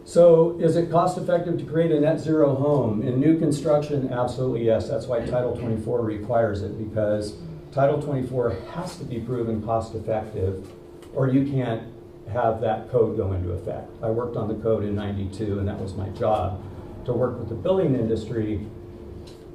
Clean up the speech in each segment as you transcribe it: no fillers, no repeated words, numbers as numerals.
So is it cost effective to create a net zero home? In new construction, absolutely yes. That's why Title 24 requires it, because Title 24 has to be proven cost effective, or you can't have that code go into effect. I worked on the code in '92, and that was my job, to work with the building industry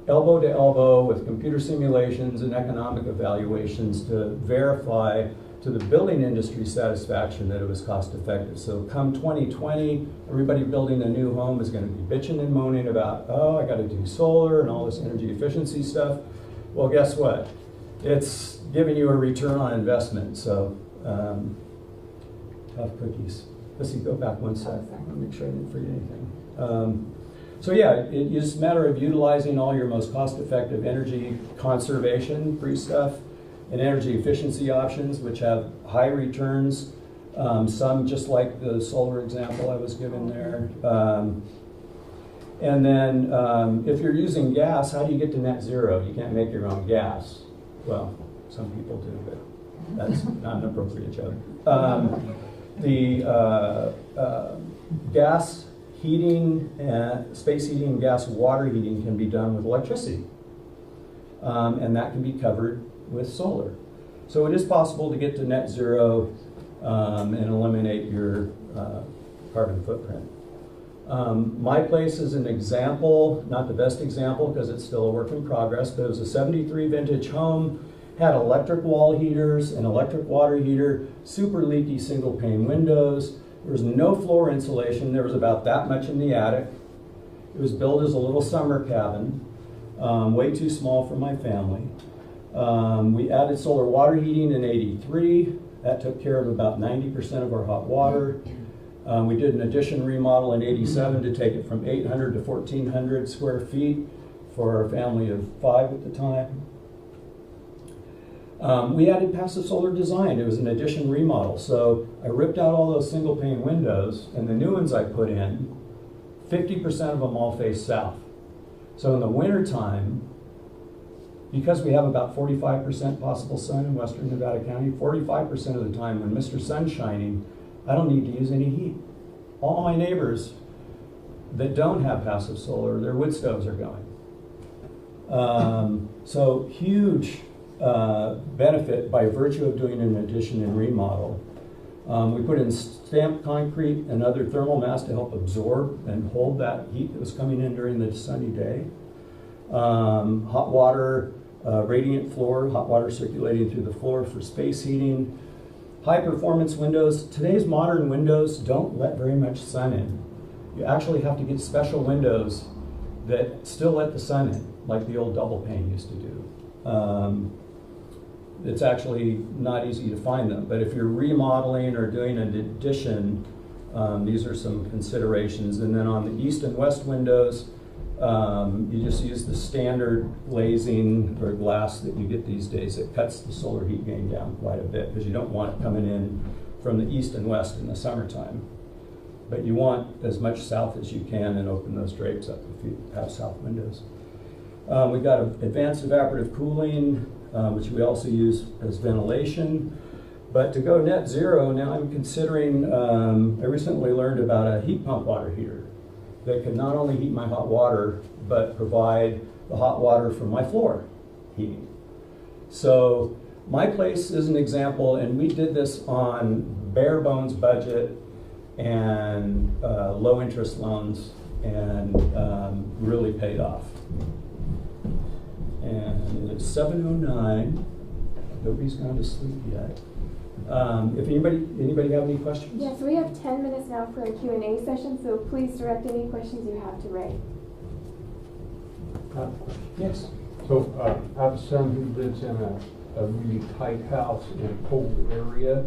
elbow to elbow with computer simulations and economic evaluations to verify to the building industry satisfaction that it was cost effective. So come 2020, everybody building a new home is going to be bitching and moaning about, oh, I got to do solar and all this energy efficiency stuff. Well, guess what? It's giving you a return on investment. So tough cookies. Let's see, go back one sec. I want to make sure I didn't forget anything. So yeah, it's a matter of utilizing all your most cost-effective energy conservation, free stuff, and energy efficiency options, which have high returns. Some just like the solar example I was given there. And then if you're using gas, how do you get to net zero? You can't make your own gas. Well, some people do, but that's not an appropriate joke. Gas heating, space heating, and gas water heating can be done with electricity. And that can be covered with solar. So it is possible to get to net zero and eliminate your carbon footprint. My place is an example, not the best example because it's still a work in progress, but it was a '73 vintage home, had electric wall heaters, an electric water heater, super leaky single pane windows. There was no floor insulation. There was about that much in the attic. It was built as a little summer cabin, way too small for my family. We added solar water heating in '83. That took care of about 90% of our hot water. We did an addition remodel in '87 to take it from 800 to 1,400 square feet for our family of 5 at the time. We added passive solar design. It was an addition remodel. So I ripped out all those single pane windows, and the new ones I put in, 50% of them all face south. So in the winter time, because we have about 45% possible sun in western Nevada County, 45% of the time when Mr. Sun's shining, I don't need to use any heat. All my neighbors that don't have passive solar, their wood stoves are going. So huge benefit by virtue of doing an addition and remodel. We put in stamped concrete and other thermal mass to help absorb and hold that heat that was coming in during the sunny day. Hot water, radiant floor, hot water circulating through the floor for space heating. High performance windows. Today's modern windows don't let very much sun in. You actually have to get special windows that still let the sun in, like the old double pane used to do. It's actually not easy to find them, but if you're remodeling or doing an addition, these are some considerations. And then on the east and west windows, you just use the standard glazing or glass that you get these days. It cuts the solar heat gain down quite a bit because you don't want it coming in from the east and west in the summertime. But you want as much south as you can and open those drapes up if you have south windows. We've got advanced evaporative cooling, which we also use as ventilation. But to go net zero, now I'm considering, I recently learned about a heat pump water heater that could not only heat my hot water, but provide the hot water from my floor heating. So my place is an example, and we did this on bare bones budget and low interest loans, and really paid off. And it's 7:09. Nobody's gone to sleep yet. If anybody have any questions? Yes, we have 10 minutes now for a Q&A session, so please direct any questions you have to Ray. Yes. So I have a son who lives in a really tight house in a cold area,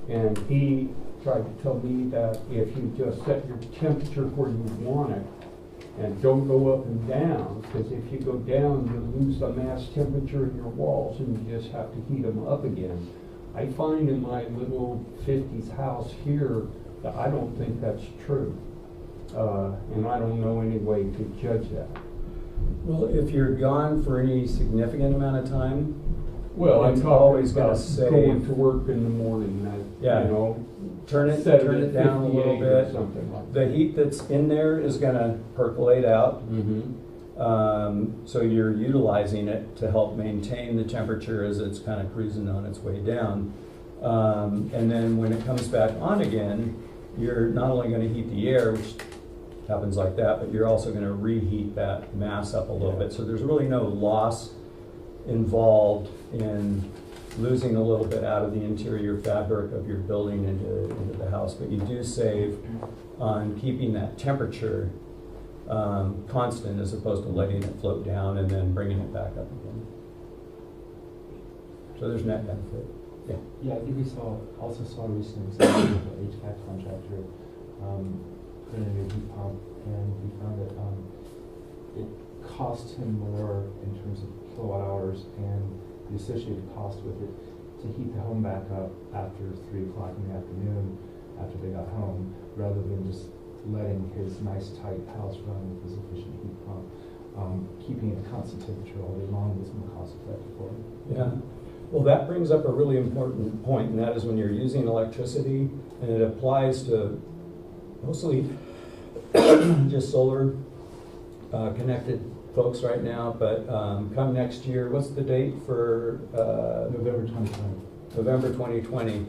and he tried to tell me that if you just set your temperature where you want it, and don't go up and down, because if you go down, you lose the mass temperature in your walls, and you just have to heat them up again. I find in my little 50s house here that I don't think that's true. And I don't know any way to judge that. Well, if you're gone for any significant amount of time, Well, I'm it's talking always gonna about save. going to work in the morning, Yeah. you know. Turn it set down at a little 58 or bit. something like The that. heat that's in there is gonna percolate out. So you're utilizing it to help maintain the temperature as it's kind of cruising on its way down. And then when it comes back on again, you're not only gonna heat the air, which happens like that, but you're also gonna reheat that mass up a little bit. So there's really no loss involved in losing a little bit out of the interior fabric of your building into the house, but you do save on keeping that temperature constant as opposed to letting it float down and then bringing it back up again. So there's net benefit. Yeah. Yeah, I think we also saw recently an HVAC contractor put in a new heat pump, and we found that it cost him more in terms of kilowatt hours and the associated cost with it to heat the home back up after 3 o'clock in the afternoon after they got home, rather than just letting his nice tight house run with his efficient heat pump. Keeping it a constant temperature all day long was more cost effective for him. Yeah. Well, that brings up a really important point, and that is when you're using electricity, and it applies to mostly just solar connected folks right now, but come next year, what's the date for November 2020. November 2020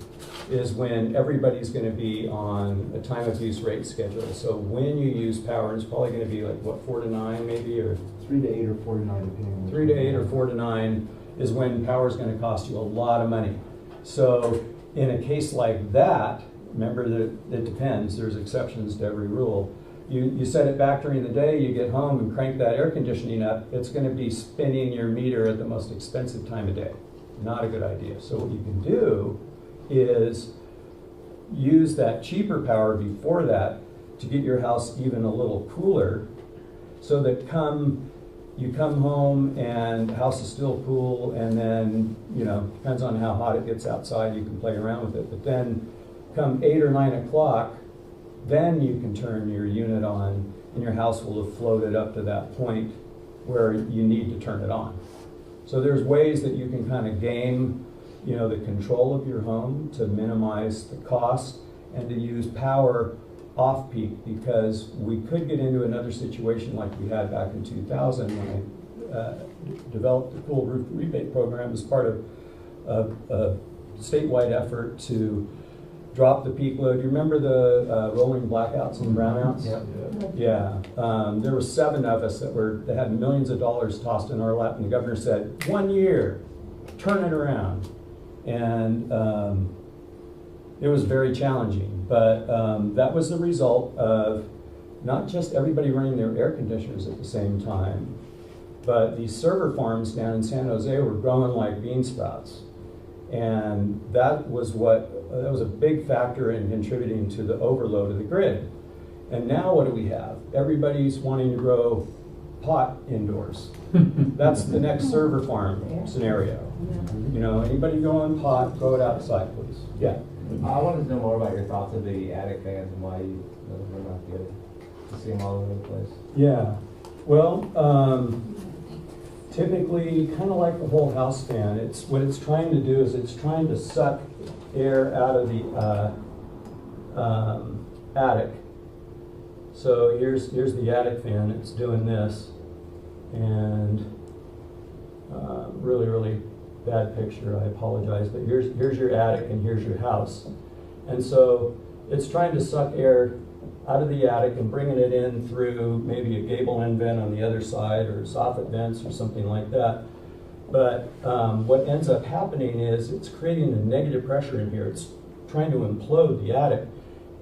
is when everybody's going to be on a time of use rate schedule. So when you use power, it's probably going to be like, what, 4 to 9 maybe, or 3 to 8 or 4 to 9, depending on 3 to 8 or 4 to 9 is when power is going to cost you a lot of money. So in a case like that, remember that it depends, there's exceptions to every rule. You set it back during the day, you get home and crank that air conditioning up, it's going to be spinning your meter at the most expensive time of day. Not a good idea. So what you can do is use that cheaper power before that to get your house even a little cooler, so that you come home and the house is still cool, and then, you know, depends on how hot it gets outside, you can play around with it. But then come 8 or 9 o'clock, then you can turn your unit on and your house will have floated up to that point where you need to turn it on. So there's ways that you can kind of game, you know, the control of your home to minimize the cost and to use power off peak, because we could get into another situation like we had back in 2000 when I developed the Cool Roof Rebate Program as part of a statewide effort to drop the peak load. You remember the rolling blackouts and brownouts? Yep. Yeah. There were 7 of us that had millions of dollars tossed in our lap, and the governor said, 1 year, turn it around. And it was very challenging, but that was the result of not just everybody running their air conditioners at the same time, but these server farms down in San Jose were growing like bean sprouts. And that was a big factor in contributing to the overload of the grid. And now what do we have? Everybody's wanting to grow pot indoors. That's the next server farm scenario. You know, anybody growing pot, grow it outside, please. Yeah. I wanted to know more about your thoughts of the attic fans and why you they're not good. You see them all over the place. Yeah. Well, typically, kind of like the whole house fan, what it's trying to do is it's trying to suck air out of the attic. So here's the attic fan. It's doing this, and really bad picture. I apologize, but here's your attic and here's your house, and so it's trying to suck air out of the attic and bringing it in through maybe a gable end vent on the other side, or soffit vents or something like that. But what ends up happening is it's creating a negative pressure in here. It's trying to implode the attic.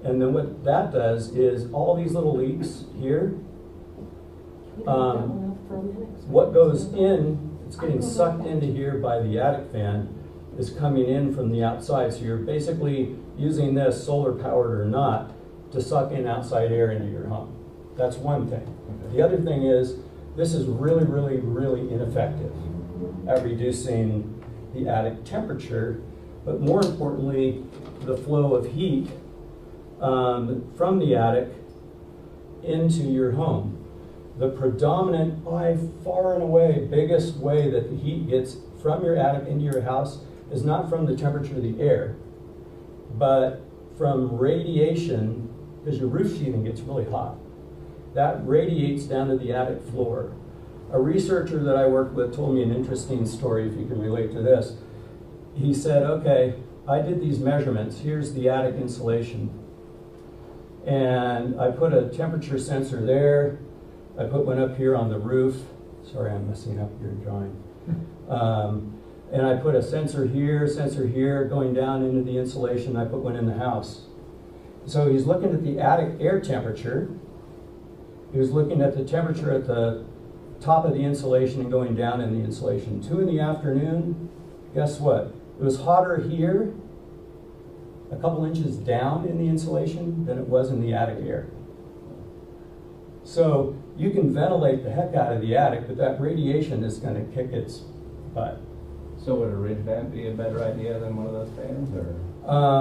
And then what that does is all these little leaks here, what goes in, it's getting sucked into here by the attic fan, is coming in from the outside. So you're basically using this, solar powered or not, to suck in outside air into your home. That's one thing. The other thing is, this is really ineffective at reducing the attic temperature, but more importantly, the flow of heat from the attic into your home. The predominant, by far and away, biggest way that the heat gets from your attic into your house is not from the temperature of the air, but from radiation, because your roof sheathing gets really hot. That radiates down to the attic floor. A researcher that I worked with told me an interesting story, if you can relate to this. He said, okay, I did these measurements. Here's the attic insulation. And I put a temperature sensor there. I put one up here on the roof. Sorry, I'm messing up your drawing. And I put a sensor here, going down into the insulation. I put one in the house. So he's looking at the attic air temperature. He was looking at the temperature at the top of the insulation and going down in the insulation. 2 in the afternoon, guess what? It was hotter here, a couple inches down in the insulation than it was in the attic air. So you can ventilate the heck out of the attic, but that radiation is going to kick its butt. So would a ridge vent be a better idea than one of those fans, or?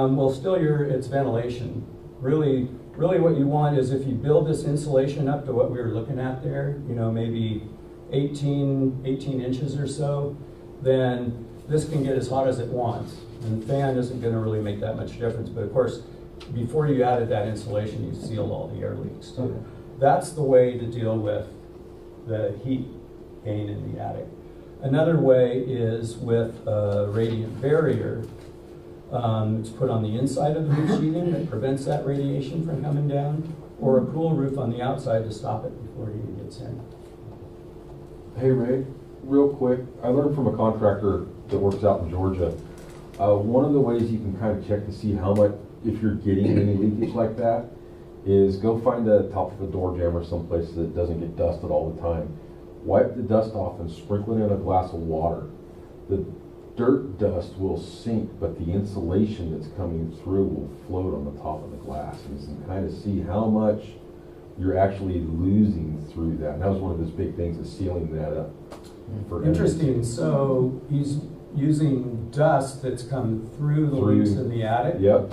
Well, still it's ventilation. Really what you want is if you build this insulation up to what we were looking at there, you know, maybe 18 inches or so, then this can get as hot as it wants. And the fan isn't going to really make that much difference. But of course, before you added that insulation, you sealed all the air leaks too. Okay. That's the way to deal with the heat gain in the attic. Another way is with a radiant barrier. It's put on the inside of the roof sheathing that prevents that radiation from coming down, or a cool roof on the outside to stop it before it even gets in. Hey Ray, real quick, I learned from a contractor that works out in Georgia. One of the ways you can kind of check to see how much, if you're getting any leakage like that, is go find the top of a door jamb or someplace that doesn't get dusted all the time. Wipe the dust off and sprinkle it in a glass of water. The dirt dust will sink, but the insulation that's coming through will float on the top of the glass. And you can kind of see how much you're actually losing through that. And that was one of his big things, is sealing that up. For Interesting. So he's using dust that's come through the leaks in the attic? Yep.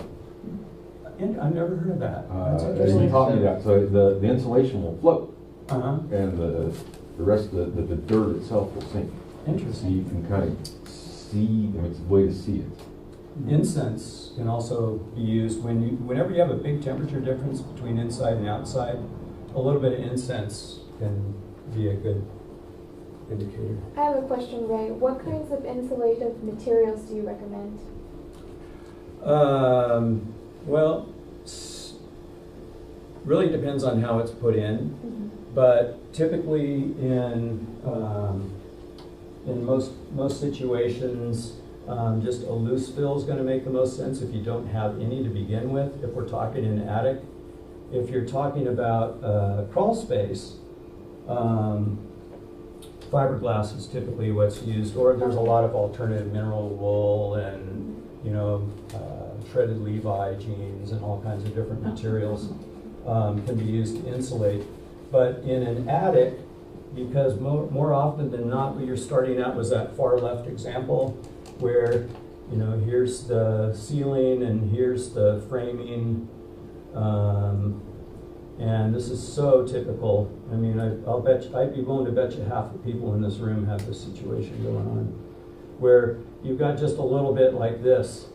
I've never heard of that. That's He interesting. taught me that. So the insulation will float, Uh-huh. and the rest of the dirt itself will sink. So Interesting. you can kind of see, it's a way to see it. Incense can also be used whenever you have a big temperature difference between inside and outside. A little bit of incense can be a good indicator. I have a question, Ray. What kinds of insulative materials do you recommend? Well, really depends on how it's put in, but typically in most situations, just a loose fill is going to make the most sense if you don't have any to begin with. If we're talking in the attic, if you're talking about crawl space, fiberglass is typically what's used, or there's a lot of alternative mineral wool and shredded Levi jeans and all kinds of different materials can be used to insulate. But in an attic, because more often than not, what you're starting out was that far left example where, you know, here's the ceiling and here's the framing, and this is so typical. I mean, I'd be willing to bet you half the people in this room have this situation going on, where you've got just a little bit like this,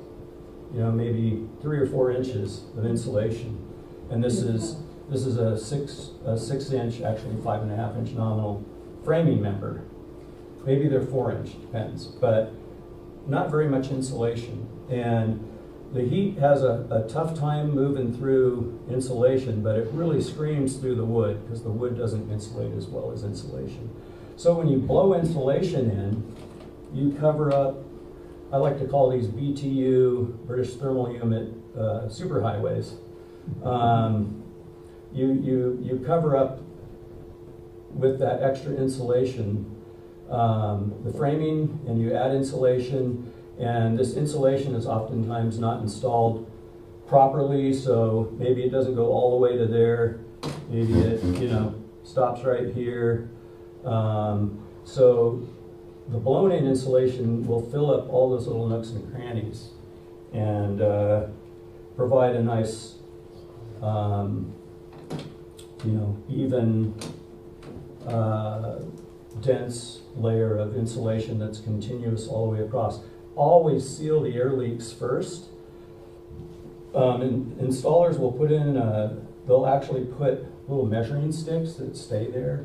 you know, maybe 3 or 4 inches of insulation, and this is a 6 inch, actually 5.5 inch nominal framing member. Maybe they're 4 inch, depends, but not very much insulation. And the heat has a tough time moving through insulation, but it really screams through the wood because the wood doesn't insulate as well as insulation. So when you blow insulation in, you cover up, I like to call these BTU, British Thermal Unit, superhighways. You cover up with that extra insulation the framing, and you add insulation, and this insulation is oftentimes not installed properly, so maybe it doesn't go all the way to there, maybe it, you know, stops right here. So the blown in insulation will fill up all those little nooks and crannies and provide a nice you know, even dense layer of insulation that's continuous all the way across. Always seal the air leaks first. Installers will put in, they'll actually put little measuring sticks that stay there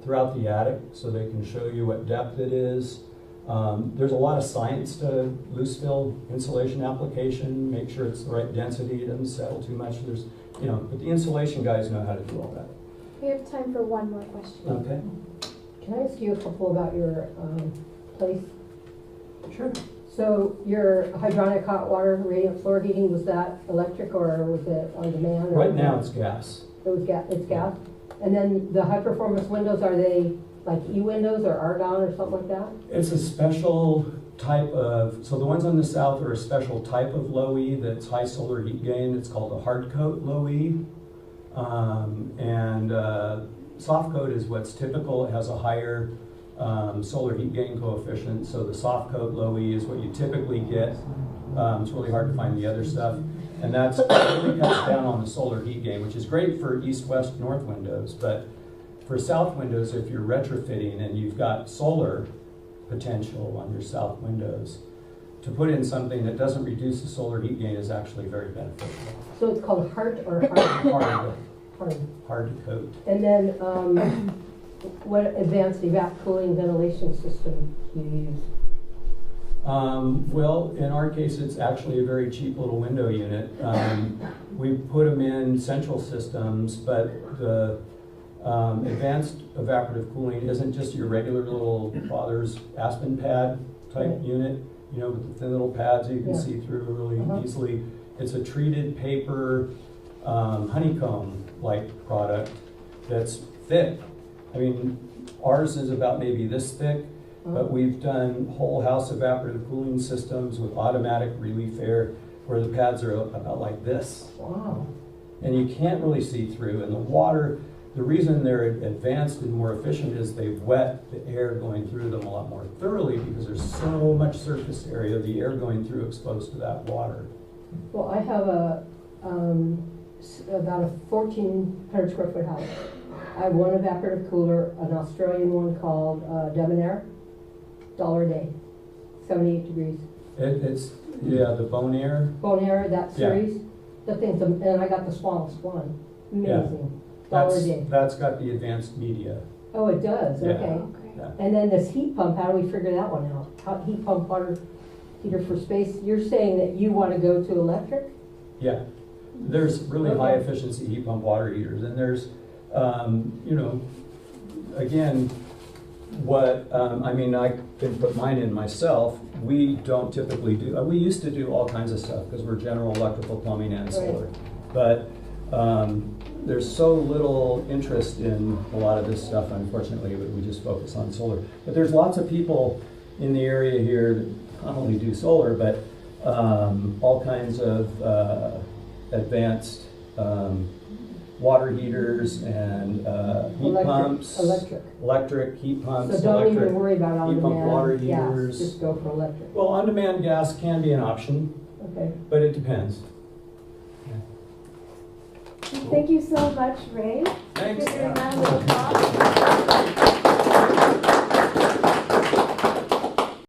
throughout the attic so they can show you what depth it is. There's a lot of science to loose fill insulation application, make sure it's the right density, it doesn't settle too much. There's, but the insulation guys know how to do all that. We have time for one more question. Okay. Can I ask you a couple about your place? Sure. So your hydronic hot water radiant floor heating, was that electric or was it on demand? Right now it's gas. It was gas. It's gas. And then the high performance windows, are they like E-windows or argon or something like that? It's a special type of, so the ones on the south are a special type of low E that's high solar heat gain. It's called a hard coat low E. Soft coat is what's typical. It has a higher solar heat gain coefficient. So the soft coat low E is what you typically get. It's really hard to find the other stuff. And that's really cuts down on the solar heat gain, which is great for east, west, north windows. But for south windows, if you're retrofitting and you've got solar potential on your south windows, to put in something that doesn't reduce the solar heat gain is actually very beneficial. So it's called hard or hard? Hard coat. And then what advanced evap cooling ventilation system do you use? Well, in our case, it's actually a very cheap little window unit. We put them in central systems, but the advanced evaporative cooling isn't just your regular little father's aspen pad type unit, with the thin little pads you can see through really easily. It's a treated paper honeycomb-like product that's thick. I mean, ours is about maybe this thick, but we've done whole house evaporative cooling systems with automatic relief air where the pads are about like this. Wow. And you can't really see through. And the water, the reason they're advanced and more efficient is they've wet the air going through them a lot more thoroughly because there's so much surface area of the air going through exposed to that water. Well, I have about a 1,400 square foot house. I have one evaporative cooler, an Australian one called Debonair, $1 a day, 78 degrees. It's the Bonaire. Bonaire, that series. The thing's, and I got the smallest one. Amazing. $1 a day. That's got the advanced media. Oh, it does, Yeah. okay. Okay. Yeah. And then this heat pump, how do we figure that one out? Heat pump water heater for space, you're saying that you want to go to electric? Yeah. There's really high efficiency heat pump water heaters, and there's, again, I can put mine in myself. We don't typically do, we used to do all kinds of stuff because we're general electrical, plumbing, and solar. But there's so little interest in a lot of this stuff, unfortunately, that we just focus on solar. But there's lots of people in the area here that not only do solar, but all kinds of advanced water heaters and heat pumps. Electric heat pumps. So don't even worry about heat pump water on-demand gas, heaters. just go for electric. Well, on-demand gas can be an option, Okay. but it depends. Thank you so much, Ray. Thanks. Give your man a little applause.